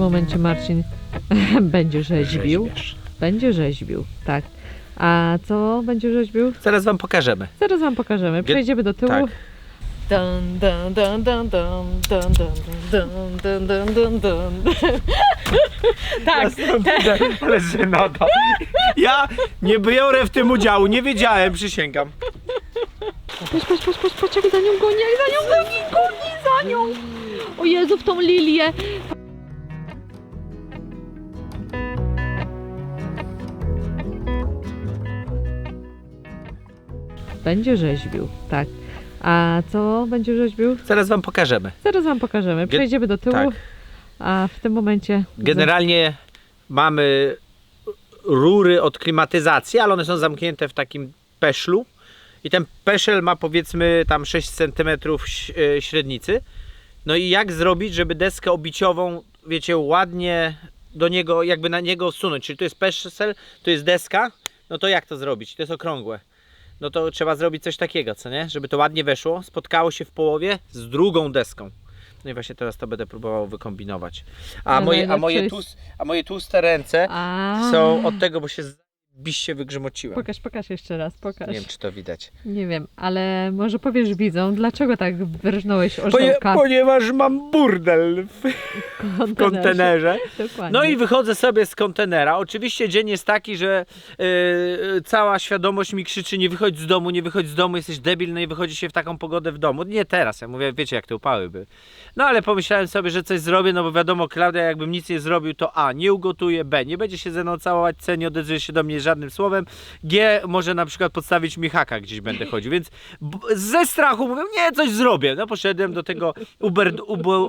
tym momencie Marcin będzie rzeźbił. Rzeźbiarz. Będzie rzeźbił, tak. A co będzie rzeźbił? Zaraz wam pokażemy. Zaraz wam pokażemy. Przejdziemy do tyłu. Tak. Dun, dun, dun, dun, dun, dun, dun, dun, dun, dun, dun. Tak, Ale żenada. Ja nie biorę w tym udziału, nie wiedziałem, przysięgam. patrz, jak za nią goni, goni za nią. O Jezu, w tą lilię. Będzie rzeźbił, tak. A co będzie rzeźbił? Zaraz wam pokażemy. Zaraz wam pokażemy. Przejdziemy do tyłu. Tak. A w tym momencie... Generalnie mamy rury od klimatyzacji, ale one są zamknięte w takim peszlu. I ten peszel ma powiedzmy tam 6 cm średnicy. No i jak zrobić, żeby deskę obiciową, wiecie, ładnie do niego, jakby na niego wsunąć. Czyli to jest peszel, to jest deska. No to jak to zrobić? To jest okrągłe. No to trzeba zrobić coś takiego, co nie? Żeby to ładnie weszło, spotkało się w połowie z drugą deską. No i właśnie teraz to będę próbował wykombinować. A moje tłuste ręce są od tego, bo się biście wygrzmociłem. Pokaż jeszcze raz, pokaż. Nie wiem, czy to widać. Nie wiem, ale może powiesz widzom, dlaczego tak wyrżnąłeś orzełka Ponieważ mam burdel w kontenerze. Dokładnie. No i wychodzę sobie z kontenera. Oczywiście dzień jest taki, że cała świadomość mi krzyczy: nie wychodź z domu, nie wychodź z domu, jesteś debil, no i wychodzi się w taką pogodę w domu. Nie teraz, ja mówię, wiecie jak te upały były. No ale pomyślałem sobie, że coś zrobię, no bo wiadomo, Klaudia jakbym nic nie zrobił, to A, nie ugotuje, B, nie będzie się ze mną całować, C, nie odezwie się do mnie żadnym słowem, G, może na przykład podstawić mi haka, gdzieś będę chodził, więc ze strachu mówię, nie, coś zrobię. No poszedłem do tego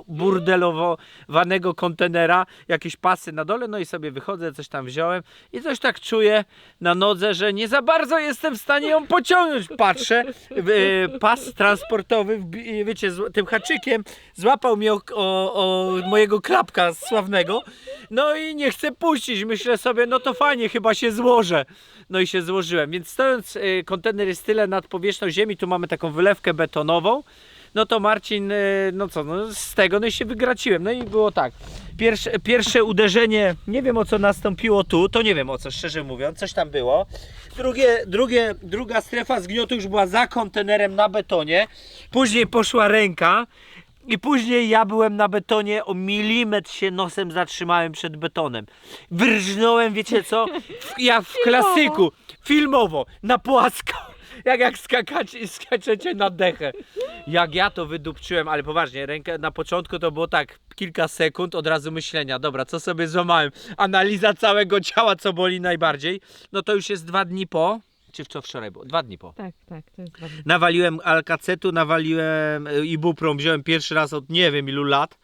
burdelowanego kontenera, jakieś pasy na dole, no i sobie wychodzę, coś tam wziąłem i coś tak czuję na nodze, że nie za bardzo jestem w stanie ją pociągnąć. Patrzę, pas transportowy, wiecie, tym haczykiem złapał mnie o mojego klapka sławnego, no i nie chcę puścić. Myślę sobie, no to fajnie, chyba się złożę. No i się złożyłem, więc stojąc, kontener jest tyle nad powierzchnią ziemi, tu mamy taką wylewkę betonową. No to Marcin, no co, no z tego, no i się wygraciłem. No i było tak, pierwsze uderzenie, nie wiem o co nastąpiło tu, to nie wiem o co, szczerze mówiąc, coś tam było. Druga strefa zgniotu już była za kontenerem na betonie, później poszła ręka i później ja byłem na betonie, o milimetr się nosem zatrzymałem przed betonem. Wyrżnąłem, wiecie co, jak w klasyku, filmowo, na płasko. Jak skaczecie na dechę. Jak ja to wydupczyłem, ale poważnie, rękę na początku to było tak, kilka sekund od razu myślenia, dobra, co sobie złamałem, analiza całego ciała, co boli najbardziej. No to już jest 2 dni po, czy co wczoraj było? 2 dni po. Tak, to jest ważne. Nawaliłem alkacetu, nawaliłem ibuprom, wziąłem pierwszy raz od nie wiem ilu lat.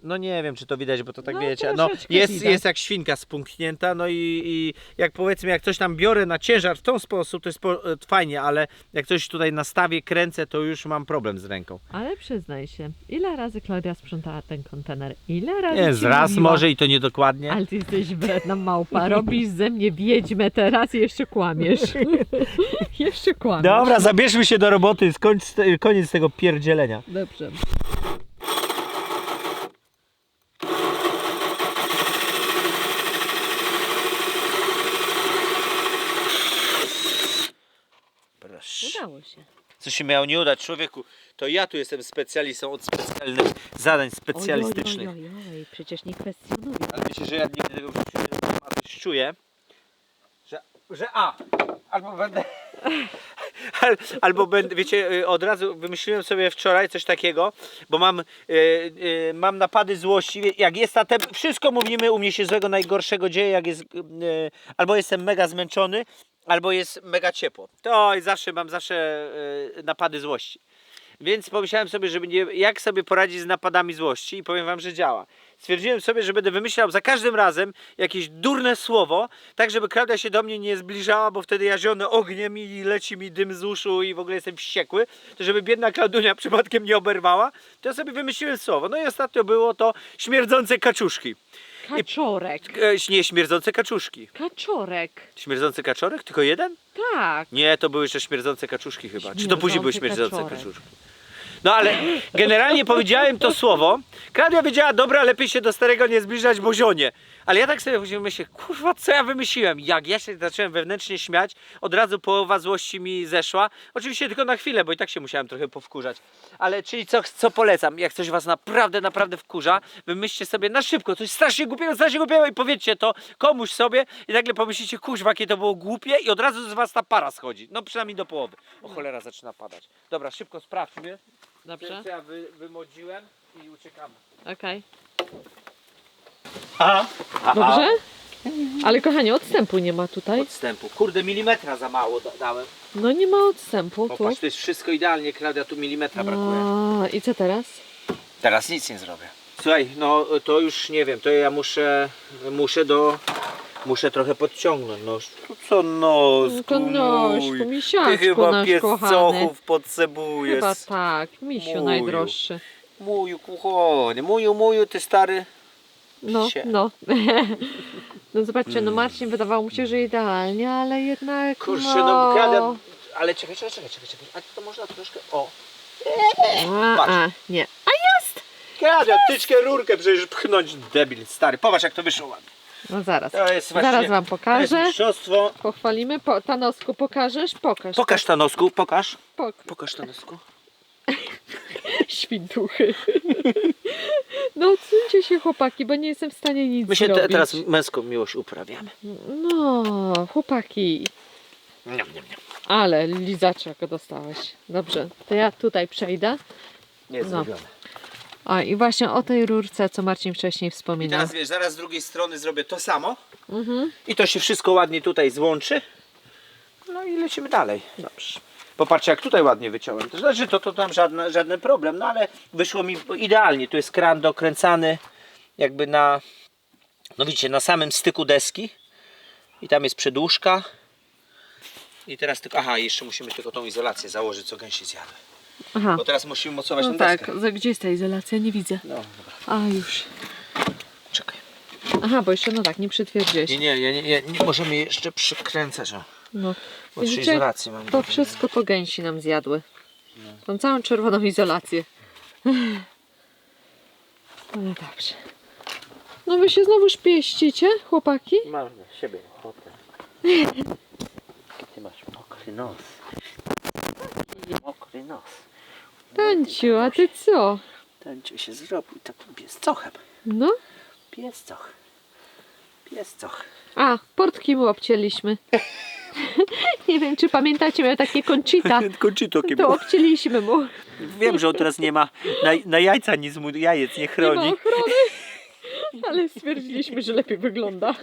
No nie wiem, czy to widać, bo to tak wiecie, no jest jak świnka spunknięta, no i jak powiedzmy, jak coś tam biorę na ciężar w ten sposób, to jest fajnie, ale jak coś tutaj nastawię, kręcę, to już mam problem z ręką. Ale przyznaj się, ile razy Klaudia sprzątała ten kontener? Ile razy Jest, raz mówiła? może i to niedokładnie. Ale ty jesteś wredna małpa, robisz ze mnie wiedźmę teraz i jeszcze kłamiesz. Jeszcze kłamiesz. Dobra, zabierzmy się do roboty, koniec tego pierdzielenia. Dobrze. Udało się. Co się miało nie udać, człowieku? To ja tu jestem specjalistą od specjalnych zadań specjalistycznych. Ojej, przecież nie kwestionuję. Ale wiecie, że ja nigdy tego w życiu nie zrobiłem, a coś czuję, albo będę, wiecie, od razu wymyśliłem sobie wczoraj coś takiego, bo mam napady złości, jak jest wszystko mówimy, u mnie się złego najgorszego dzieje, jak jest, albo jestem mega zmęczony, albo jest mega ciepło. To mam zawsze napady złości. Więc pomyślałem sobie, jak sobie poradzić z napadami złości i powiem wam, że działa. Stwierdziłem sobie, że będę wymyślał za każdym razem jakieś durne słowo, tak żeby Klaudia się do mnie nie zbliżała, bo wtedy ja zionę ogniem i leci mi dym z uszu i w ogóle jestem wściekły. To żeby biedna Klaudunia przypadkiem nie oberwała, to ja sobie wymyśliłem słowo. No i ostatnio było to śmierdzące kaczuszki. Kaczorek. Nie, śmierdzące kaczuszki. Kaczorek. Śmierdzący kaczorek? Tylko jeden? Tak. Nie, to były jeszcze śmierdzące kaczuszki chyba. Czy to później były śmierdzące kaczuszki? No ale generalnie powiedziałem to słowo. Klaudia wiedziała, dobra, lepiej się do starego nie zbliżać, bo zionie. Ale ja tak sobie później myślę, kurwa, co ja wymyśliłem? Jak ja się zacząłem wewnętrznie śmiać, od razu połowa złości mi zeszła. Oczywiście tylko na chwilę, bo i tak się musiałem trochę powkurzać. Ale czyli co polecam, jak coś was naprawdę wkurza, wymyślcie sobie na szybko coś strasznie głupiego i powiedzcie to komuś sobie i nagle pomyślicie, kuźwa, jakie to było głupie i od razu z was ta para schodzi. No przynajmniej do połowy. O cholera, zaczyna padać. Dobra, szybko sprawdźmy. Dobrze? Co ja wymodziłem i uciekamy. Okej. Aha. Dobrze? Ale kochanie, odstępu nie ma tutaj. Odstępu. Kurde, milimetra za mało dałem. No nie ma odstępu tu. Popatrz, to jest wszystko idealnie, Klaudia, tu milimetra brakuje. A, i co teraz? Teraz nic nie zrobię. Słuchaj, no to już nie wiem, to ja muszę trochę podciągnąć. No co nosku To nośku, mój. misiaczku Ty chyba nasz kochany. piecochów potrzebujesz. Chyba tak, misiu Muju. najdroższy. Muju, kuchony, muju, ty stary. No, Psie. no. No zobaczcie, no Marcin wydawało mu się, że idealnie, ale jednak Kurczę, no Klaudia, ale czekaj. A to można troszkę, o. nie. Klaudia, tyczkę rurkę przecież pchnąć, debil stary. Popatrz jak to wyszło ładnie. No zaraz. To jest właśnie, Zaraz wam to jest pokażę. mistrzostwo. Pochwalimy. Tanosku, pokażesz? Pokaż. Pokaż Tanosku, pokaż. Pokaż. Tanosku. Świntuchy. No odsuńcie się chłopaki, bo nie jestem w stanie nic My się zrobić. teraz męską miłość uprawiamy. No, chłopaki. Nie. Ale lizaczek dostałeś. Dobrze, to ja tutaj przejdę. Nie jest No. zrobione. A i właśnie o tej rurce, co Marcin wcześniej I wspominał. teraz wiesz, zaraz z drugiej strony zrobię to samo. Mhm. I to się wszystko ładnie tutaj złączy. No i lecimy dalej. Dobrze. Popatrzcie jak tutaj ładnie wyciąłem. To znaczy to tam żaden problem, no ale wyszło mi idealnie. Tu jest kran dokręcany jakby na, no widzicie, na samym styku deski. I tam jest przedłużka. I teraz tylko, aha, jeszcze musimy tylko tą izolację założyć, co gęsi zjadły. Aha. Bo teraz musimy mocować No tę tak, deskę. gdzie jest ta izolacja? Nie widzę. No, dobra, A już. czekaj. Aha, bo jeszcze no tak, nie przytwierdziłeś. Nie możemy jeszcze przykręcać, o. No. Bo przy Widzicie? izolacji mamy. To wszystko to gęsi nam zjadły. Tą całą czerwoną izolację. No dobrze. No wy się znowu szpieścicie, chłopaki? Mam na siebie ochotę. Ty masz mokry nos. Mokry nos. Tanciu, a ty co? Tańczy się zrobił takim piescochem. No? Piescoch. A, portki mu obcięliśmy. Nie wiem, czy pamiętacie, miał takie Conchita. Kończytokiem. To obcięliśmy mu. Wiem, że on teraz nie ma na jajca nic mu jajec nie Nie ma chroni. ochrony. Ale stwierdziliśmy, że lepiej wygląda.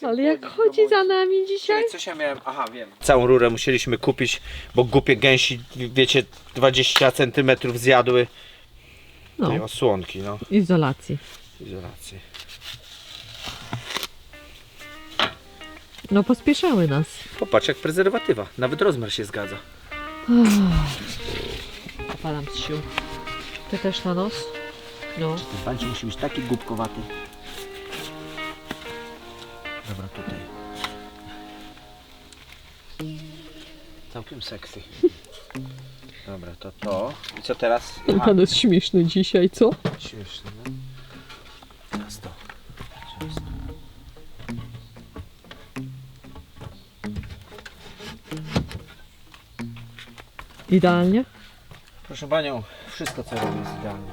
Ale jak chodzi za nami dzisiaj? Coś ja miałem, aha wiem. Całą rurę musieliśmy kupić, bo głupie gęsi, wiecie, 20 cm zjadły tej No, osłonki, no. izolacji. Izolacji. No pospieszały nas. Popatrz jak prezerwatywa, nawet rozmiar się zgadza. Opadam z sił. Ty też na nos? No. Ten pańczy musi być taki głupkowaty. Dobra, tutaj. Całkiem sexy. Dobra, to. I co teraz? Ten pan jest śmieszny dzisiaj, co? Śmieszne, no. Teraz to. Idealnie? Proszę panią, wszystko co robię jest idealne.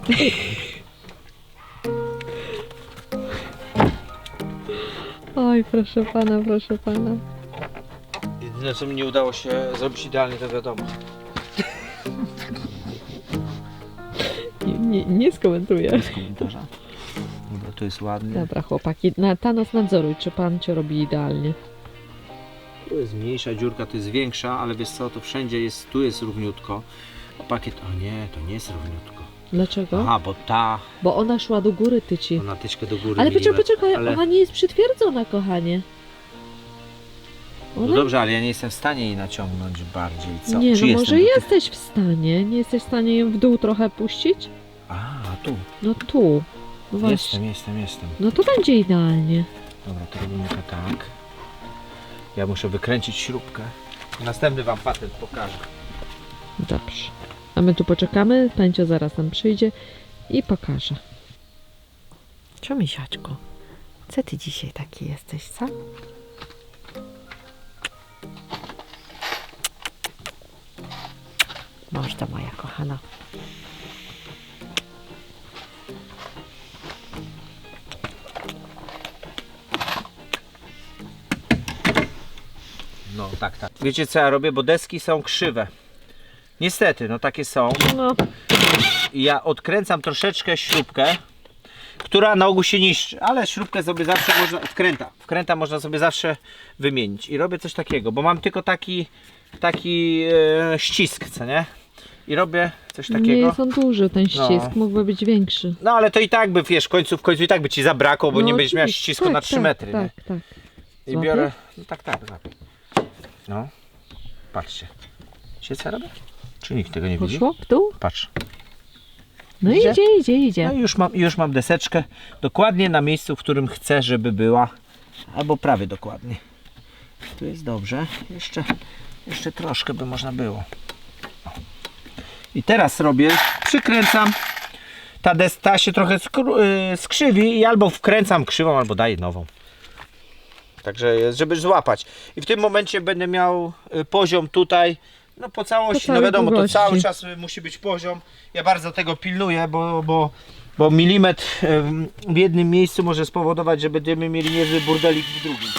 Oj, proszę pana, proszę pana. Jedyne co mi nie udało się zrobić idealnie, to wiadomo. Nie skomentuję. Bez komentarza. Dobra, to jest ładnie. Dobra, chłopaki, Thanos nadzoruj, czy pan cię robi idealnie. Tu jest mniejsza dziurka, to jest większa, ale wiesz co, to wszędzie jest, tu jest równiutko. A pakiet, o nie, to nie jest równiutko. Dlaczego? Aha, bo ta, Bo ona szła do góry, tyci. ona tyczkę do góry Ale milimetr, poczekaj, ale... ona nie jest przytwierdzona, kochanie. No dobrze, ale ja nie jestem w stanie jej naciągnąć bardziej, co? Nie, Czy no jestem może do tych- jesteś w stanie. Nie jesteś w stanie ją w dół trochę puścić? A, tu. No tu. No właśnie. Jestem. No to będzie idealnie. Dobra, to robimy to tak. Ja muszę wykręcić śrubkę. Następny wam patent pokażę. Dobrze. A my tu poczekamy, Pęcio zaraz nam przyjdzie i pokaże. Co, misiaczku? Co ty dzisiaj taki jesteś, co? Można, moja kochana. No tak, tak. Wiecie co ja robię? Bo deski są krzywe. Niestety, no takie są. No, I ja odkręcam troszeczkę śrubkę, która na ogół się niszczy, ale śrubkę sobie zawsze można, wkręta można sobie zawsze wymienić. I robię coś takiego, bo mam tylko taki ścisk, co nie? I robię coś takiego. nie jest on duży ten ścisk, No. mógłby być większy. No ale to i tak by, wiesz, w końcu i tak by ci zabrakło, bo No, nie będziesz miał oczywiście. ścisku tak, na 3 tak, metry. Tak, Nie? tak. I Złapię? biorę, no tak, złapię. No, patrzcie. Wiecie co ja robię? Czy nikt tego nie widzi? Poszło w dół? Patrz. No Widzicie? idzie. No i już mam deseczkę dokładnie na miejscu, w którym chcę, żeby była. Albo prawie dokładnie. Tu jest dobrze. Jeszcze troszkę by można było. O. I teraz robię, przykręcam. Ta się trochę skrzywi i albo wkręcam krzywą, albo daję nową. Także żeby złapać. I w tym momencie będę miał poziom tutaj. No po całości, Po no całej wiadomo, długości. to cały czas musi być poziom. Ja bardzo tego pilnuję, bo milimetr w jednym miejscu może spowodować, że będziemy mieli niezły burdelik w drugim.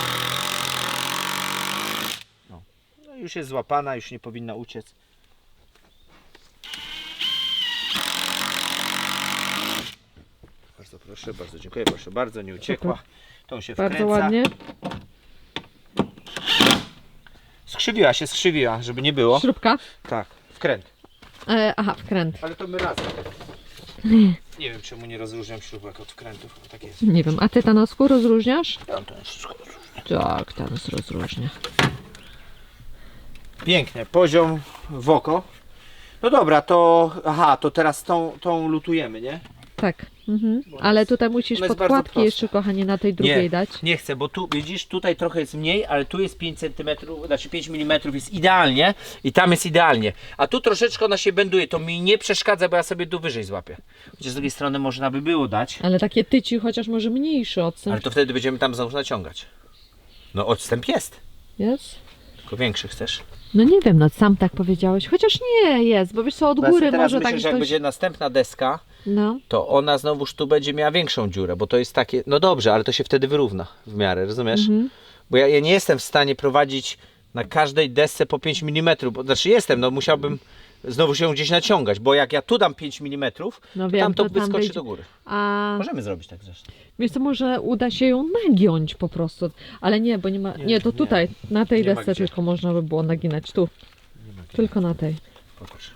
No. No już jest złapana, już nie powinna uciec. Bardzo proszę, bardzo dziękuję, proszę bardzo, nie uciekła. Super. Tą się Bardzo wkręca. ładnie. Skrzywiła, żeby nie było. Śrubka. Tak, wkręt. Aha, wkręt. Ale to my razem. Nie wiem, czemu nie rozróżniam śrubek od wkrętów, ale tak jest. Nie wiem, a ty ta nosku rozróżniasz? Ja to wszystko rozróżniam. Tak, ta nas rozróżnia. Pięknie, poziom w oko. No dobra, to teraz tą lutujemy, nie? Tak. Ale tutaj musisz ona jest bardzo podkładki prosta. jeszcze, kochanie, na tej drugiej dać. Nie chcę, bo tu widzisz, tutaj trochę jest mniej, ale tu jest 5 cm, znaczy 5 mm jest idealnie i tam jest idealnie. A tu troszeczkę ona się będuje, to mi nie przeszkadza, bo ja sobie tu wyżej złapię. Chociaż z drugiej strony można by było dać, Ale takie tyci, chociaż może mniejszy odstęp. ale to wtedy będziemy tam znowu naciągać. No odstęp jest, Jest? tylko większy chcesz. No nie wiem, no sam tak powiedziałeś. Chociaż nie jest, bo wiesz co, od Bo ja góry teraz może myślę, tak że jak ktoś... będzie następna deska, No, to ona znowuż tu będzie miała większą dziurę, bo to jest takie, no dobrze, ale to się wtedy wyrówna w miarę, rozumiesz? Bo ja nie jestem w stanie prowadzić na każdej desce po 5 mm, bo znaczy jestem, no musiałbym znowu się gdzieś naciągać, bo jak ja tu dam 5 mm, no wiem, tam to tam wyskoczy będzie... do góry. A Możemy zrobić tak zresztą. wiesz co, może uda się ją nagiąć po prostu. Ale nie, bo nie ma... Nie, to tutaj, na tej Nie ma desce gdzie. tylko można by było naginać. Tu, tylko na tej. Popatrz.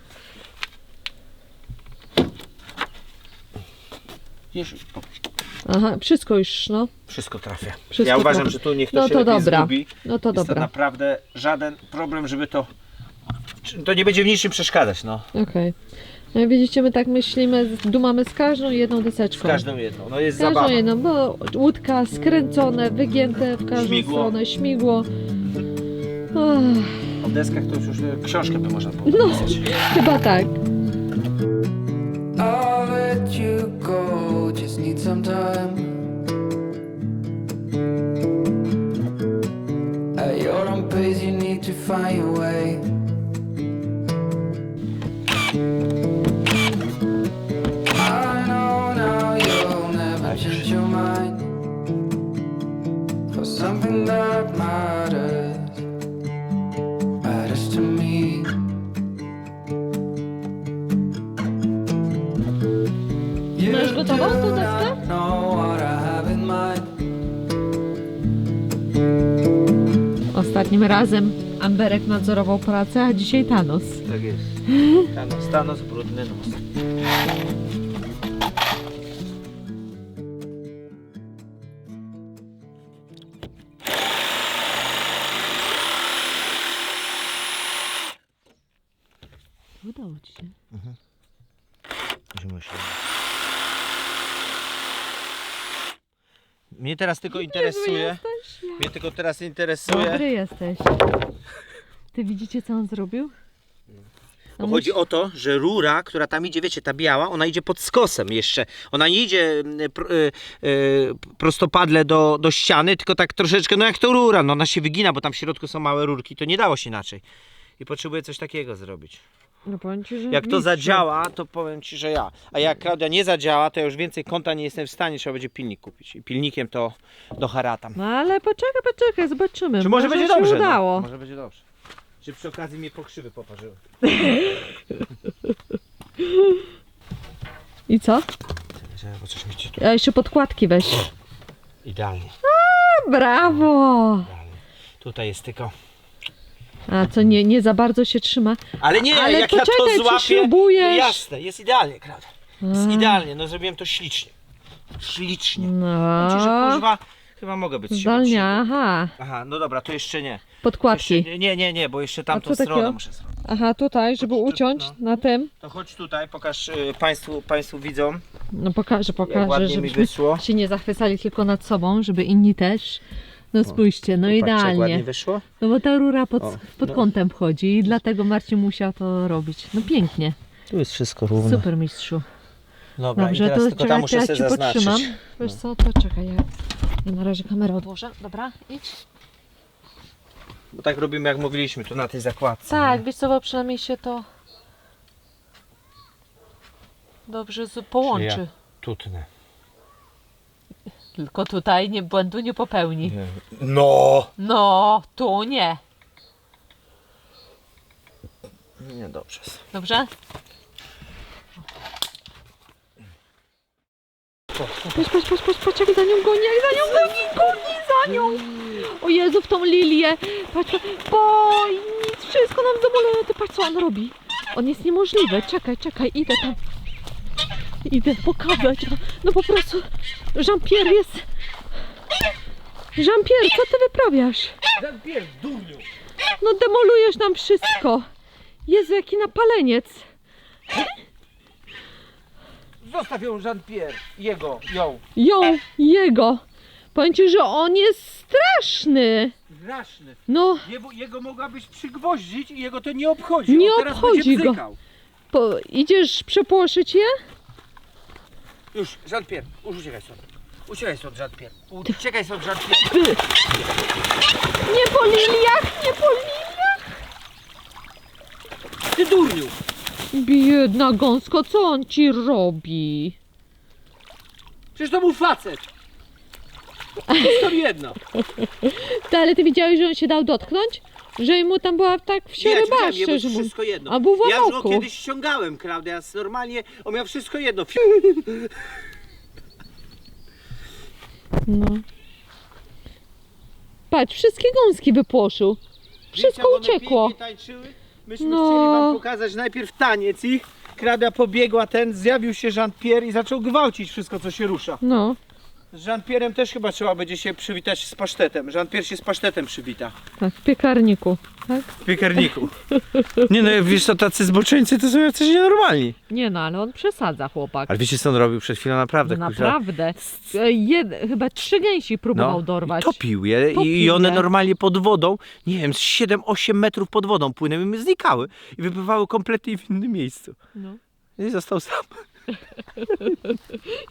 Wiesz, popatrz. Aha, wszystko już, no. Wszystko trafia. Wszystko Ja uważam, trafia. że tu niech to No się to lepiej dobra. zgubi. No to Jest to dobra. naprawdę żaden problem, żeby to... To nie będzie w niczym przeszkadzać, no. Okej. No i widzicie, my tak myślimy, dumamy z każdą jedną deseczką. Z każdą jedną. No jest Każdą zabawa. jedną, bo łódka skręcone, wygięte w każdą Śmigło. stronę, śmigło. Ach, O deskach to już książkę by można było napisać. chyba tak. I'll let you go, just need some time. At your own pace, you need to find your way. I know now you'll never change your mind for something that matters to me. Masz gotową tą deskę? Know what I have in mind. Ostatnim razem Amberek nadzorował pracę, a dzisiaj Thanos. Tak jest. Thanos, brudny nos. Udało ci się. Mnie teraz tylko interesuje. Mnie tylko teraz interesuje. Dobry jesteś. Ty widzicie, co on zrobił? Bo chodzi o to, że rura, która tam idzie, wiecie, ta biała, ona idzie pod skosem jeszcze. Ona nie idzie prostopadle do ściany, tylko tak troszeczkę, no jak to rura, no ona się wygina, bo tam w środku są małe rurki, to nie dało się inaczej. I potrzebuję coś takiego zrobić. No powiem ci, że Jak to mistrzu. zadziała, to powiem ci, że ja. A jak Klaudia nie zadziała, to ja już więcej kąta nie jestem w stanie, trzeba będzie pilnik kupić. I pilnikiem to do haratam. No ale poczekaj, zobaczymy. Czy może będzie się dobrze? udało. No, może będzie dobrze. Czy przy okazji mnie pokrzywy poparzyły. I co? Bo coś mi ci tu... A jeszcze podkładki weź. Idealnie. Brawo! Idealnie. Tutaj jest tylko... A co, nie za bardzo się trzyma? Ale nie, Ale jak ja poczekaj, to czy złapię... śrubujesz? Jasne, jest idealnie, Klaudia. Jest A. idealnie, no zrobiłem to ślicznie. Ślicznie. No. Ci, że kuźwa, chyba mogę być z siebie Zdalnie, cicho. aha. Aha, no dobra, to jeszcze nie. Podkładki. Jeszcze, nie, bo jeszcze tamtą co stronę takiego? muszę zrobić. Aha, tutaj, żeby Chodź tu, uciąć no. na tym. To chodź tutaj, pokaż państwu widzom, No pokażę, jak ładnie mi żebyśmy wyszło. się nie zachwycali tylko nad sobą, żeby inni też. No spójrzcie, no Patrzcie, jak ładnie idealnie. wyszło. No bo ta rura O, pod no. kątem wchodzi i dlatego Marcin musiał to robić. No pięknie, Tu jest wszystko równo. super mistrzu. Dobra, Dobrze, i teraz to tylko tam muszę ja sobie ci zaznaczyć. podtrzymam. Wiesz co, to czekaj, ja na razie kamerę odłożę. Dobra, idź. Bo tak robimy, jak mówiliśmy, tu na tej zakładce. Tak, wiesz co, bo przynajmniej się to dobrze połączy. Czyli ja tutnę. Tylko tutaj błędu nie popełni. No! No, tu nie. Nie, dobrze. Dobrze? Patrz, jak za nią goni, goni za nią! O Jezu, w tą lilię! Patrz, boj, nic, wszystko nam zamolone, ty patrz co on robi. On jest niemożliwy, czekaj, idę tam. Idę pokazać, no po prostu Jean-Pierre jest... Jean-Pierre, co ty wyprawiasz? Jean-Pierre, durniu! No demolujesz nam wszystko. Jezu, jaki napaleniec. Zostaw ją, Jean-Pierre. Ją. Jego. Powiem ci, że on jest straszny. Straszny. No, Jego mogłabyś przygwoździć i jego to nie obchodzi. Nie On teraz obchodzi będzie go. bzykał. idziesz przepłoszyć je? Już, Jean-Pierre, już uciekaj stąd. Uciekaj stąd, Jean-Pierre. Uciekaj stąd, Jean-Pierre. Nie po liliach, nie po liliach. Ty durniu! Biedna gąsko, co on ci robi? Przecież to był facet. To jest to jedno. Ale ty widziałeś, że on się dał dotknąć? Że mu tam była tak w Nie, sierybaszcze, że mu... wszystko jedno. A był w Ja już amoku. go kiedyś ściągałem, Klaudia, normalnie on miał wszystko jedno. No. Patrz, wszystkie gąski wypłoszył. Wszystko uciekło. Tańczyły. Myśmy No. chcieli wam pokazać najpierw taniec ich. Klaudia pobiegła, zjawił się Jean-Pierre i zaczął gwałcić wszystko, co się rusza. No, Z Jean-Pierre'em też chyba trzeba będzie się przywitać z pasztetem. Jean-Pierre się z pasztetem przywita. tak, w piekarniku. Tak? W piekarniku. Nie no, wiesz co, tacy zboczeńcy to są jacyś nienormalni. Nie no, ale on przesadza, chłopak. Ale wiecie co on robił przed chwilą? Naprawdę, No kurwa. naprawdę. Chyba 3 gęsi próbował dorwać. Topił je Topił i one je. normalnie pod wodą, nie wiem, z 7-8 metrów pod wodą płynęły i znikały. I wypływały kompletnie w innym miejscu. No. I został sam.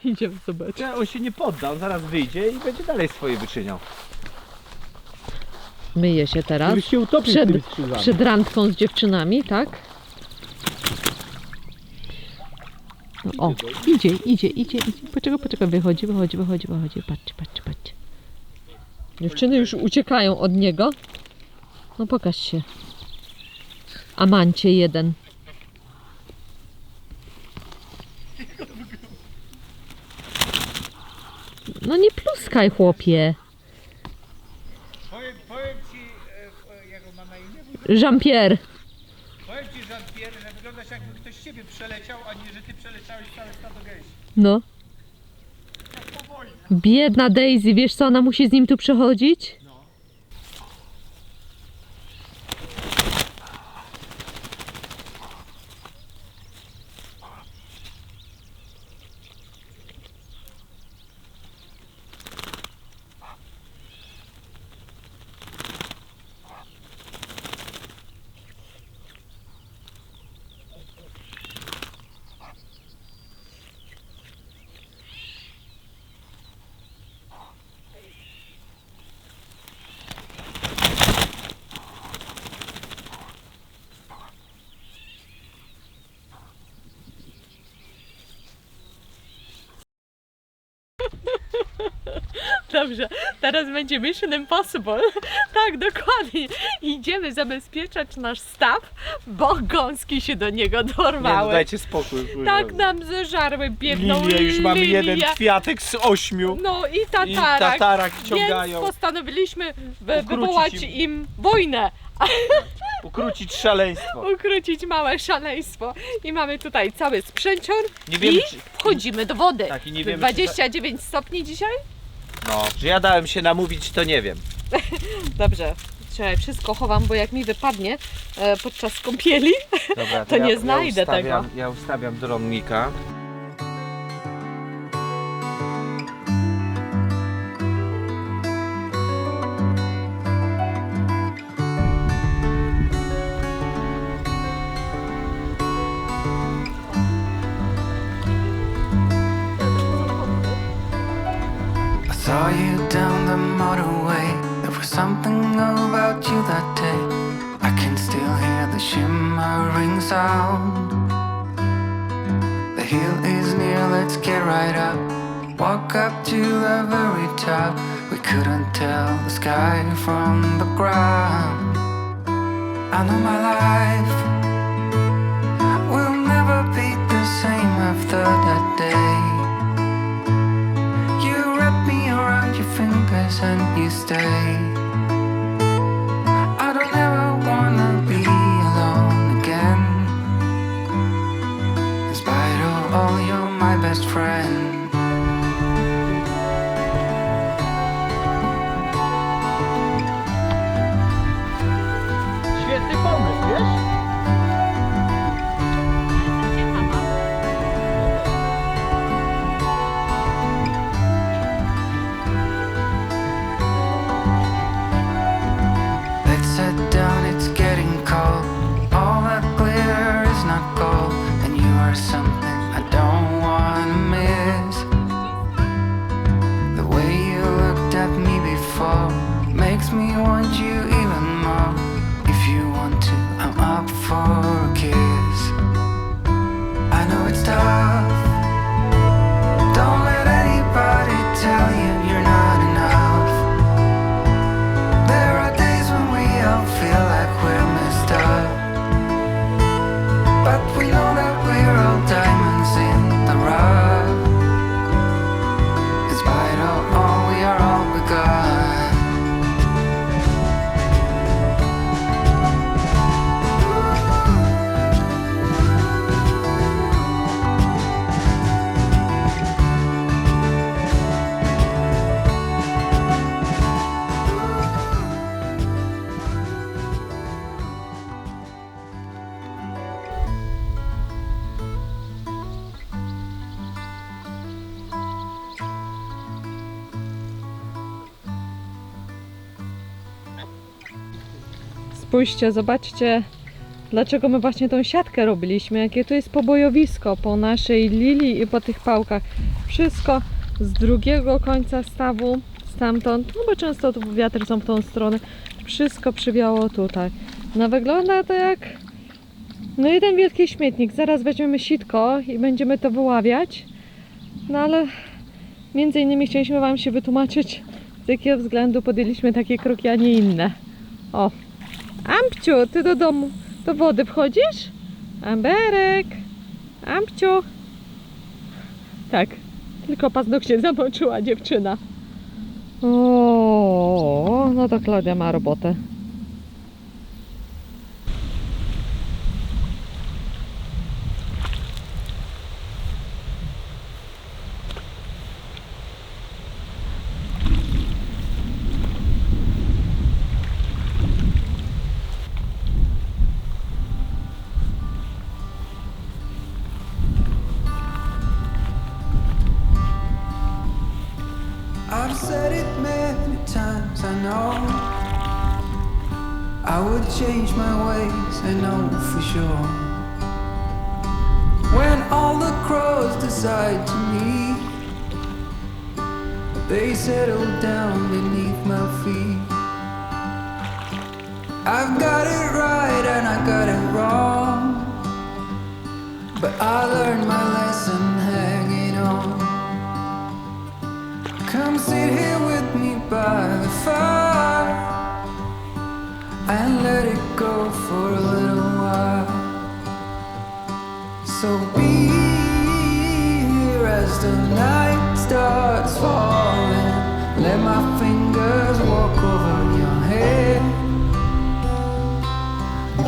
Idziemy zobaczyć. On się nie podda, on zaraz wyjdzie i będzie dalej swoje wyczyniał. Myje się teraz. Gdybyś się utopił Przed, tymi skrzydłami. przed randką z dziewczynami, tak? No, o, idzie. Poczekaj, wychodzi. Patrzcie. Dziewczyny już uciekają od niego. No pokaż się. Amancie jeden. No nie pluskaj, chłopie. Powiem ci, jak on ma na imię? Jean-Pierre. Powiem ci, Jean-Pierre, że wyglądasz jakby ktoś z ciebie przeleciał, a nie, że ty przeleciałeś całe stado gęsi. No. Biedna Daisy, wiesz co ona musi z nim tu przechodzić? Dobrze, teraz będzie Mission Impossible. Tak, dokładnie. Idziemy zabezpieczać nasz staw, bo gąski się do niego Nie, no dorwały. dajcie spokój. Tak nam zeżarły, biegną Lilie, już mamy lilie. jeden kwiatek z 8. No i I tatarak. tatarak Więc wciągają. postanowiliśmy Ukrócić wywołać im wojnę. Ukrócić szaleństwo. Ukrócić małe szaleństwo. I mamy tutaj cały sprzęcior. Nie wiemy, I czy- wchodzimy do wody. Tak, i nie wiemy, 29 stopni dzisiaj? No, że ja dałem się namówić, to nie wiem. Dobrze. Czekaj, wszystko chowam, bo jak mi wypadnie podczas kąpieli, Dobra, To nie znajdę ustawiam, tego. Ja ustawiam dronnika. I saw you down the motorway. There was something about you that day. I can still hear the shimmering sound. The hill is near, let's get right up. Walk up to the very top. We couldn't tell the sky from the ground. I know my life will never be the same after that day. You wrap me around your fingers and you stay. I don't ever wanna be alone again. In spite of all, you're my best friend. Świetny pomysł, wiesz? Let's sit down, it's getting cold. All that glitter is not gold, and you are something I don't wanna miss. The way you looked at me before makes me want you even more. If you want to, I'm up for a kiss. I know it's tough. Don't let anybody tell you you're not enough. There are days when we all feel like we're messed up, but we know that we're all diamonds in the rough. In spite of all, we are all we got. Spójrzcie, zobaczcie, dlaczego my właśnie tą siatkę robiliśmy, jakie tu jest pobojowisko po naszej lilii i po tych pałkach. Wszystko z drugiego końca stawu, stamtąd, no bo często tu wiatry są w tą stronę, wszystko przywiało tutaj. No wygląda to jak no jeden wielki śmietnik. Zaraz weźmiemy sitko i będziemy to wyławiać. No ale między innymi chcieliśmy Wam się wytłumaczyć, z jakiego względu podjęliśmy takie kroki, a nie inne. O! Ampciu, ty do domu, do wody wchodzisz? Amberek, Ampciu. Tak, tylko paznokcie zamoczyła dziewczyna. O, no to Klaudia ma robotę. I've said it many times, I know. I would change my ways, I know for sure. When all the crows decide to meet, they settle down beneath my feet. I've got it right and I got it wrong, but I learned my lesson hanging on. Come sit here with me by the fire and let it go for a little while. So be here as the night starts falling. Let my fingers walk over your head.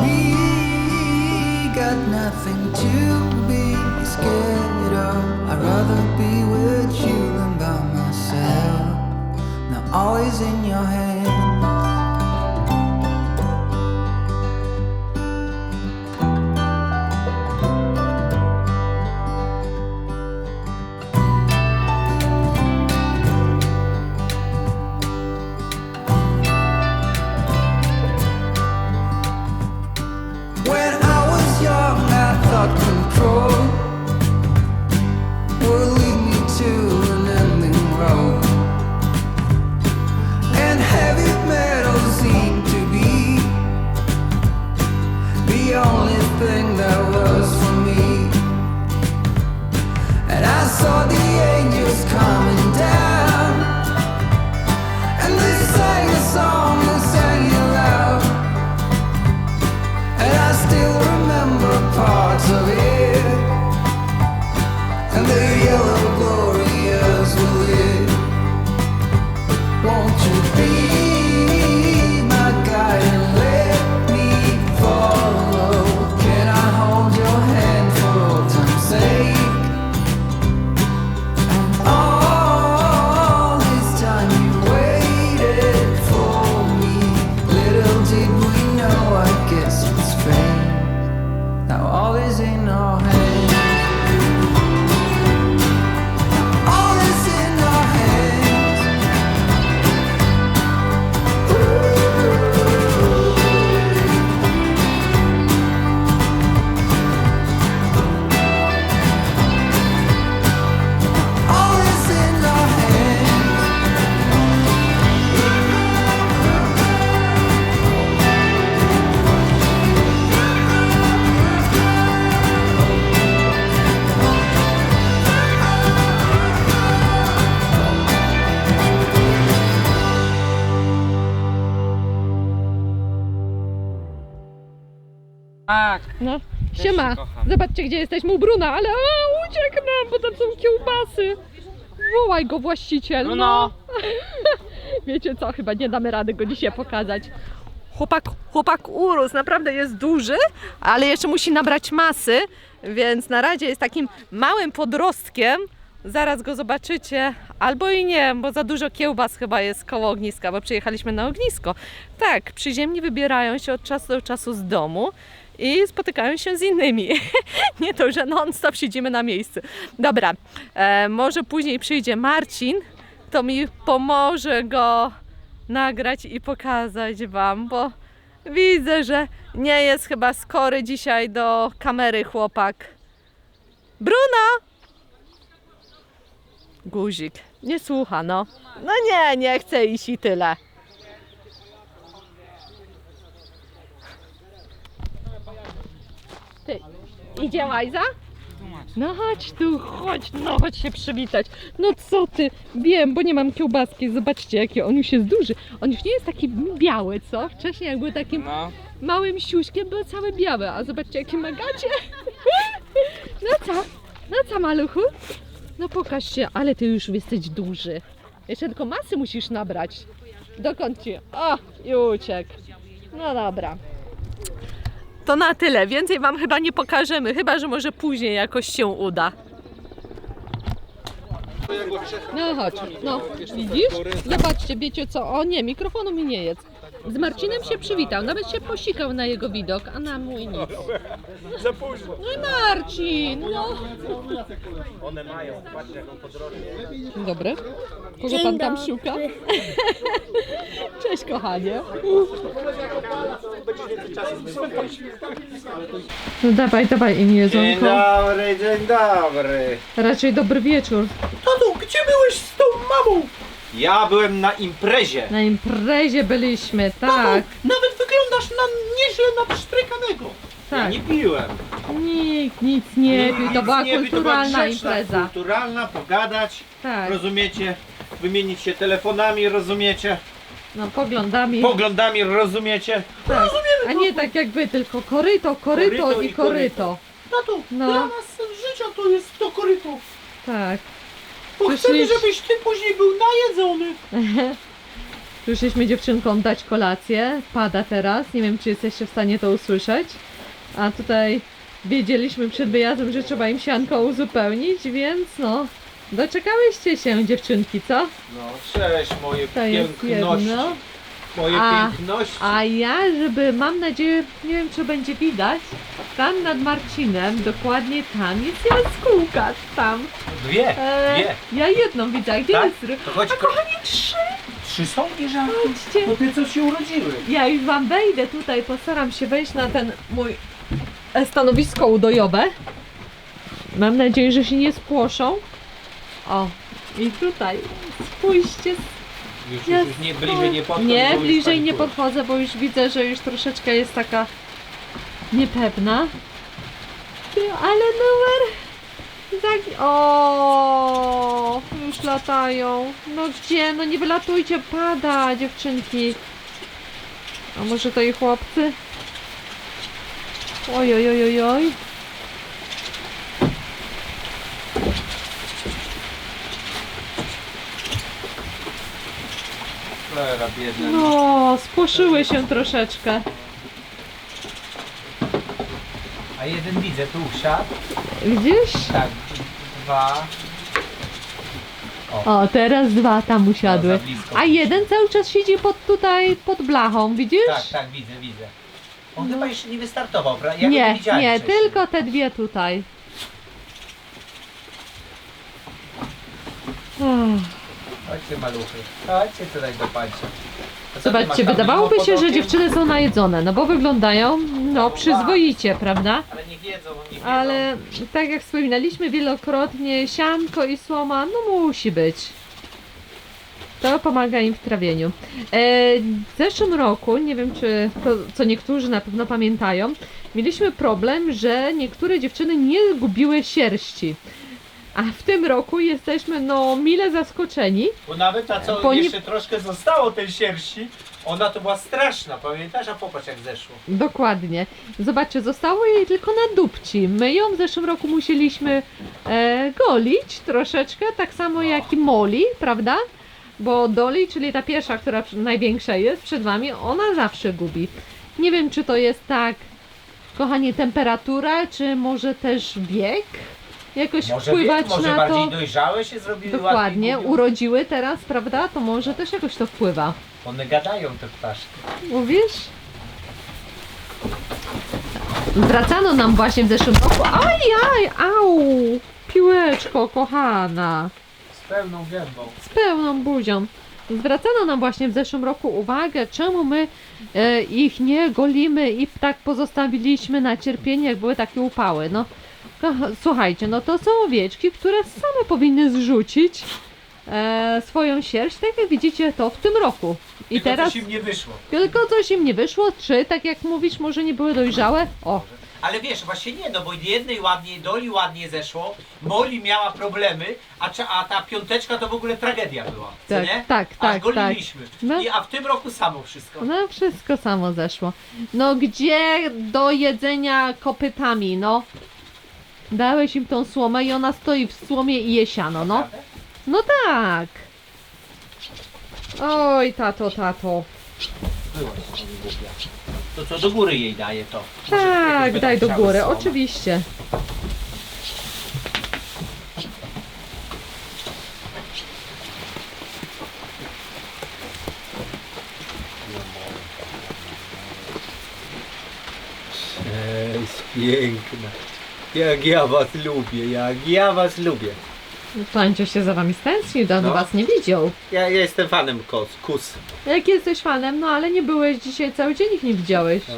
We got nothing to be scared of. I'd rather be with you than by myself. Now all is in your hands. When I was young, I thought control would lead me to an ending road, and heavy metal seemed to be the only thing that was for me. And I saw the angels coming down, and they sang a song and sang it loud. And I still remember parts of it, and the yellow glorious were lit. Won't you be my guide and let me follow? Can I hold your hand for old time's sake? And all this time you waited for me. Little did we know, I guess it's fate. Now all is in our hands. All is in our hands. All is in our hands. Tak. No, siema. kocham. Zobaczcie, gdzie jesteśmy u Bruna, ale uciekł nam, bo tam są kiełbasy. Wołaj go, właściciel. Bruno. Wiecie co, chyba nie damy rady go dzisiaj pokazać. Chłopak urósł, naprawdę jest duży, ale jeszcze musi nabrać masy, więc na razie jest takim małym podrostkiem. Zaraz go zobaczycie, albo i nie, bo za dużo kiełbas chyba jest koło ogniska, bo przyjechaliśmy na ognisko. Tak, przyziemni wybierają się od czasu do czasu z domu i spotykają się z innymi. Nie to, że non-stop siedzimy na miejscu. Dobra, może później przyjdzie Marcin, to mi pomoże go nagrać i pokazać wam, bo widzę, że nie jest chyba skory dzisiaj do kamery chłopak. Bruno! Guzik, nie słucha, no. No nie chce iść i tyle. Ty, idzie Łajza? No chodź tu, chodź się przywitać. No co ty, wiem, bo nie mam kiełbaski. Zobaczcie, jaki on już jest duży. On już nie jest taki biały, co? Wcześniej jak był takim małym siuśkiem, był cały biały. A zobaczcie, jakie ma gacie. No co, maluchu? No pokaż się, ale ty już jesteś duży. Jeszcze tylko masy musisz nabrać. Dokąd ci? O, i uciekł. No dobra. To na tyle. Więcej wam chyba nie pokażemy, chyba że może później jakoś się uda. No chodź, no widzisz? Zobaczcie, wiecie co? O nie, mikrofonu mi nie jest. Z Marcinem się przywitał, nawet się posikał na jego widok, a na mój nic. Za późno. No i Marcin, no. One mają, patrzcie jaką podrożnie. Dzień dobry. Kogo pan tam szuka? Cześć kochanie. No dawaj im Dzień jedzonko. dobry, dzień dobry. Raczej dobry wieczór. Tato, gdzie byłeś z tą mamą? Ja byłem na imprezie. Na imprezie byliśmy, tak. Nawet wyglądasz na nieźle na psztrykanego. Tak. Ja nie piłem. Nikt nic nie pił, to była Nic nie pił, to była kulturalna grzeczna, impreza. Kulturalna, pogadać, Tak. rozumiecie? wymienić się telefonami, rozumiecie? No poglądami. Poglądami, rozumiecie? Tak. A nie tak jak wy, tylko koryto Koryto i i koryto. Tato, No. dla nas sens życia to jest to koryto. Tak. Bo chcemy, Przyszli- żebyś ty później był najedzony. Przyszliśmy dziewczynkom dać kolację. Pada teraz. Nie wiem, czy jesteście w stanie to usłyszeć. A tutaj wiedzieliśmy przed wyjazdem, że trzeba im sianko uzupełnić, więc no, doczekałyście się dziewczynki, co? No cześć moje To jest piękności. jedno. Moje A- piękności. A ja, żeby, mam nadzieję, nie wiem, czy będzie widać, tam nad Marcinem, dokładnie tam jest jaskółka, tam. Dwie. Ja jedną widzę, a gdzie Tak? jest To chodź, kochani, 3? 3 są bieżanki. Chodźcie. No ty co się urodziły. Ja już wam wejdę tutaj, postaram się wejść na ten mój stanowisko udojowe. Mam nadzieję, że się nie spłoszą. O, i tutaj, spójrzcie. Już nie bliżej nie podchodź. Nie, bo już bliżej nie panikujesz. podchodzę, bo już widzę, że już troszeczkę jest taka niepewna. Ty, ale numer... O, już latają. No gdzie? No nie wylatujcie, pada, dziewczynki. A może to i chłopcy? Oj, oj, oj, oj, oj. Cholera, biedne. No, spłoszyły się troszeczkę. A jeden widzę, tu usiadł. Widzisz? Tak, 2. O, teraz 2 tam usiadły. No, za blisko. A jeden cały czas siedzi tutaj, pod blachą, widzisz? Tak, widzę. On chyba jeszcze nie wystartował, prawda? Ja go nie, widziałem nie, wcześniej. tylko te dwie tutaj. Ach, Chodźcie maluchy, chodźcie tutaj do pańcia. A co ty masz zobaczcie, tam wydawałoby pod się, że okiem? dziewczyny są najedzone, no bo wyglądają, no przyzwoicie, prawda? Ale nie wiedzą, nie wiedzą. Ale tak jak wspominaliśmy wielokrotnie, sianko i słoma, no musi być. To pomaga im w trawieniu. W zeszłym roku, nie wiem czy to, co niektórzy na pewno pamiętają, mieliśmy problem, że niektóre dziewczyny nie gubiły sierści. A w tym roku jesteśmy no mile zaskoczeni. Bo nawet ta co Poni- jeszcze troszkę zostało tej sierści, ona to była straszna, pamiętasz? A popatrz jak zeszło. Dokładnie. Zobaczcie, zostało jej tylko na dupci. My ją w zeszłym roku musieliśmy golić troszeczkę, tak samo jak i Molly, prawda? Bo Dolly, czyli ta pierwsza, która największa jest przed wami, ona zawsze gubi. Nie wiem, czy to jest tak, kochanie, temperatura, czy może też wiek? Jakoś Może wpływać może na bardziej to. dojrzałe się zrobiły, Dokładnie, łatwiej gubią. urodziły teraz, prawda? To może też jakoś to wpływa. One gadają te ptaszki. Mówisz? Zwracano nam właśnie w zeszłym roku. Ajaj, au! Piłeczko, kochana. Z pełną gębą. Z pełną buzią. Zwracano nam właśnie w zeszłym roku uwagę, czemu my ich nie golimy i tak pozostawiliśmy na cierpienie, jak były takie upały. No, słuchajcie, no to są owieczki, które same powinny zrzucić swoją sierść, tak jak widzicie to w tym roku. I Tylko teraz coś im nie wyszło. tylko coś im nie wyszło, czy tak jak mówisz, może nie były dojrzałe? O, Ale wiesz, właśnie nie, no bo jednej ładnie, Doli ładnie zeszło, Molly miała problemy, a ta piąteczka to w ogóle tragedia była, co Tak, nie? tak, Aż tak, goliliśmy. No. A w tym roku samo wszystko. no wszystko samo zeszło. No gdzie do jedzenia kopytami, no? Dałeś im tą słomę i ona stoi w słomie i je siano, no. Naprawdę? No tak. Oj, tato, tato. Byłaś tam głupia. To co, do góry jej daje to? Może Tak, jakby daj do tam chciały góry, słoma. oczywiście. Jest piękna. Jak ja was lubię, jak ja was lubię. Pańcio się za wami stęsknił, dawno No. was nie widział. Ja jestem fanem kus. Jak jesteś fanem, no ale nie byłeś dzisiaj, cały dzień ich nie widziałeś. No.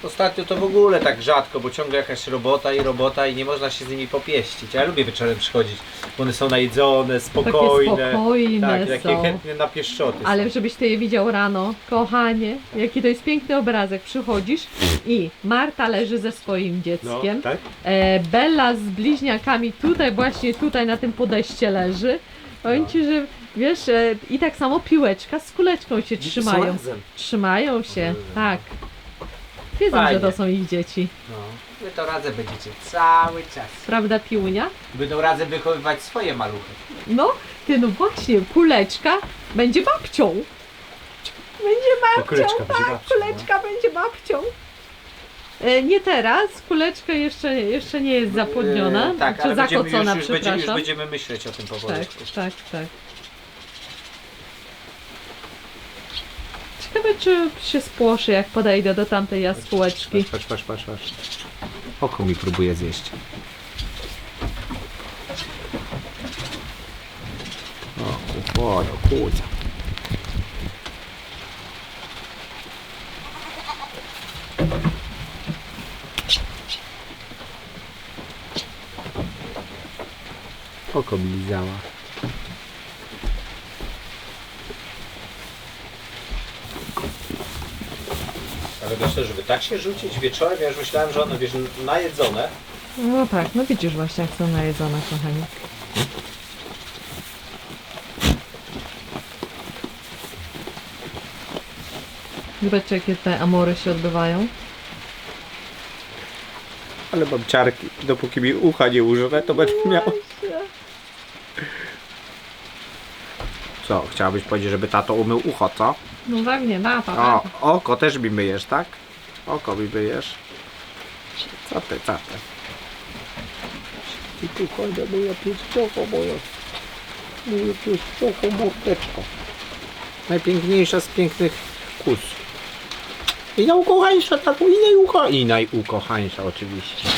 Ostatnio to w ogóle tak rzadko, bo ciągle jakaś robota i nie można się z nimi popieścić. Ja lubię wieczorem przychodzić, bo one są najedzone, spokojne. Takie spokojne tak, takie są. chętnie na pieszczoty. Ale żebyś ty je widział rano, kochanie, jaki to jest piękny obrazek. Przychodzisz i Marta leży ze swoim dzieckiem. tak? Bella z bliźniakami tutaj właśnie, tutaj na tym podejście leży. Powiem ci, że wiesz, i tak samo piłeczka z kuleczką się trzymają. Trzymają się, tak. Wiedzą, Fajnie. że to są ich dzieci. No. Wy to razem będziecie cały czas. Prawda, Piłunia? Będą razem wychowywać swoje maluchy. No, ty no właśnie, kuleczka będzie babcią. Będzie babcią, kuleczka będzie tak, babcią, kuleczka będzie babcią. Nie teraz, kuleczka jeszcze nie jest zapłodniona, tak, czy ale będziemy zakocona, już przepraszam. będziemy myśleć o tym powoli. Tak. Ciekawe, czy się spłoszy, jak podejdę do tamtej jaskółeczki. Patrz. Oko mi próbuje zjeść. O kurczę. Oko mi lizała. Ale wiesz, żeby tak się rzucić wieczorem, ja już myślałem, że one, wiesz, najedzone. No tak, no widzisz właśnie, jak są najedzone, kochani. Zobaczcie, jakie te amory się odbywają. Ale mam ciarki, dopóki mi ucha nie użre, to będę miał. Co, chciałabyś powiedzieć, żeby tato umył ucho, co? No pewnie, tak. O, oko też mi myjesz, tak? Oko mi myjesz. Co ty? I tu chodź, moja pięściocho, moje pięściocho, mordeczko. Najpiękniejsza z pięknych kus. I najukochańsza, tato, i najukochańsza oczywiście.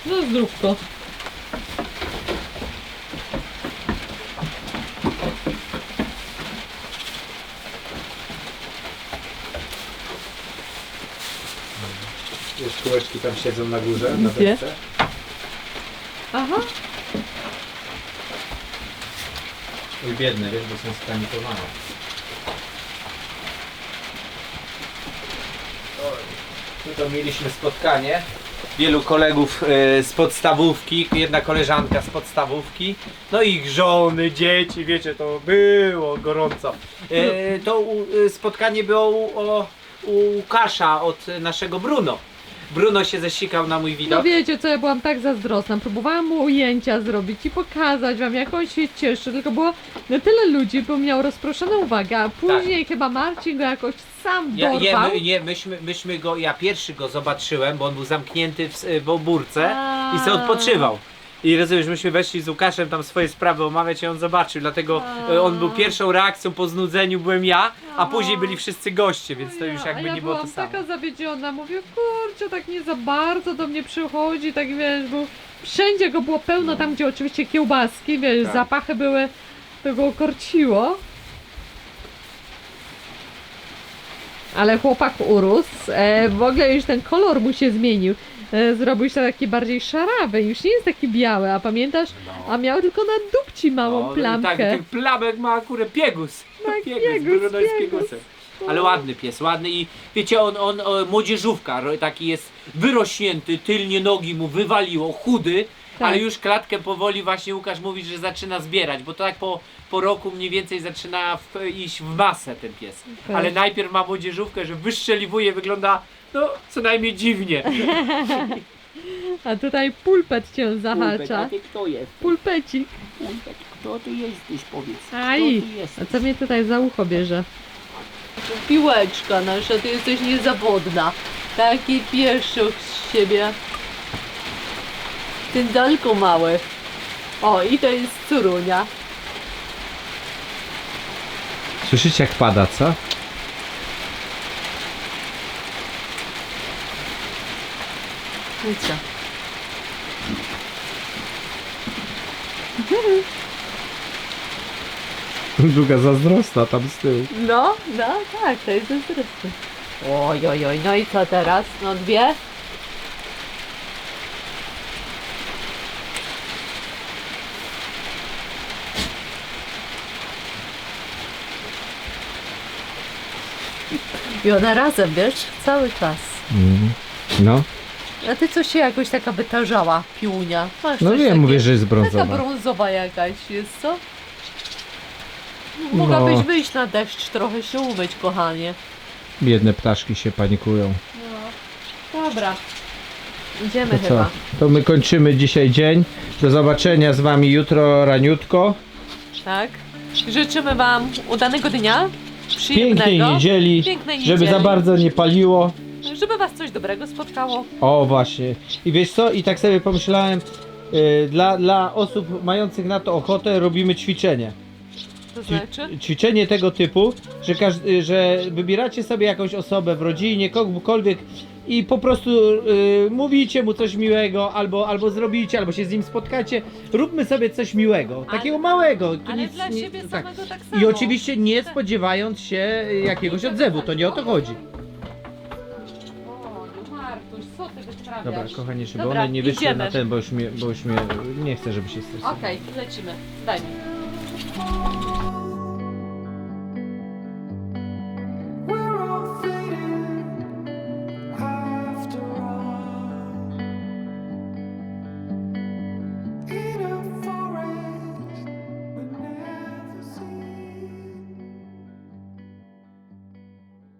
No zdrówko. Jest kółeczki tam siedzą na górze, na Gdzie? desce. Aha. Oj, biedne, wiesz, bo są spanikowane. Tu to mieliśmy spotkanie. Wielu kolegów z podstawówki, jedna koleżanka z podstawówki, no i ich żony, dzieci, wiecie, to było gorąco. Spotkanie było u Łukasza od naszego Bruno. Bruno się zesikał na mój No widok. wiecie co, ja byłam tak zazdrosna. Próbowałam mu ujęcia zrobić i pokazać wam, jak on się cieszy. Tylko było na tyle ludzi, bo miał rozproszoną uwagę, a później chyba Marcin go jakoś sam dorwał. Myśmy go, ja pierwszy go zobaczyłem, bo on był zamknięty w obórce i sobie odpoczywał. I rozumiesz, myśmy weszli z Łukaszem tam swoje sprawy omawiać i on zobaczył, dlatego on był pierwszą reakcją po znudzeniu byłem ja, a później byli wszyscy goście, więc to już jakby nie było to byłam samo. taka zawiedziona, mówię, kurczę, tak nie za bardzo do mnie przychodzi, tak wiesz, bo wszędzie go było pełno, tam gdzie oczywiście kiełbaski, wiesz, Tak. zapachy były, to go korciło. Ale chłopak urósł, w ogóle już ten kolor mu się zmienił. Zrobił się taki bardziej szarawy, już nie jest taki biały, a pamiętasz? A miał tylko na dupci małą plamkę. Tak, ten plamek ma akurat piegus. Tak, Bruno jest piegus. piegusem. Ale ładny pies, ładny i wiecie, on młodzieżówka, taki jest wyrośnięty, tylnie nogi mu wywaliło, chudy, Tak. ale już klatkę powoli właśnie Łukasz mówi, że zaczyna zbierać, bo to tak po roku mniej więcej zaczyna iść w masę ten pies. Tak. Ale najpierw ma młodzieżówkę, że wyszczeliwuje, wygląda no co najmniej dziwnie. A tutaj pulpet cię zahacza. Kto jest? Pulpecik. Kto ty jesteś, powiedz? Aj, a co mnie tutaj za ucho bierze? Piłeczka nasza, ty jesteś niezawodna. Taki pieszuch z siebie. Tyndalku mały. O, i to jest Curunia. Słyszycie jak pada, co? No i co? Druga zazdrosna tam z tyłu. No, tak, to jest zazdrosne. Oj, oj, oj, no i co teraz? No dwie? I one razem, wiesz, cały czas. No, A ty coś się jakoś taka wytarzała, piłunia. Masz no coś wiem, takie- mówię, że jest Taka brązowa. brązowa jakaś jest, co? Mogłabyś wyjść na deszcz, trochę się umyć, kochanie. Biedne ptaszki się panikują. Dobra. Idziemy To co? chyba. To my kończymy dzisiaj dzień. Do zobaczenia z wami jutro raniutko. Tak? Życzymy wam udanego dnia. Przyjemnego. Pięknej niedzieli. Pięknej Żeby niedzieli. za bardzo nie paliło. Żeby was coś dobrego spotkało. O właśnie. I wiesz co? I tak sobie pomyślałem, dla osób mających na to ochotę robimy ćwiczenie. To znaczy? Ćwiczenie tego typu, że wybieracie sobie jakąś osobę w rodzinie, kogokolwiek i po prostu mówicie mu coś miłego, albo zrobicie, albo się z nim spotkacie. Róbmy sobie coś miłego, takiego małego. to Ale dla siebie tak. samego tak samo. I oczywiście nie spodziewając się jakiegoś odzewu, to nie o to chodzi. O, Martuś, co ty wyprawiasz? Dobra, kochani, żeby Dobra, one nie wyszły idziemy. na ten, bo już mnie nie chcę, żeby się stresowały. Okej, lecimy. Daj mi.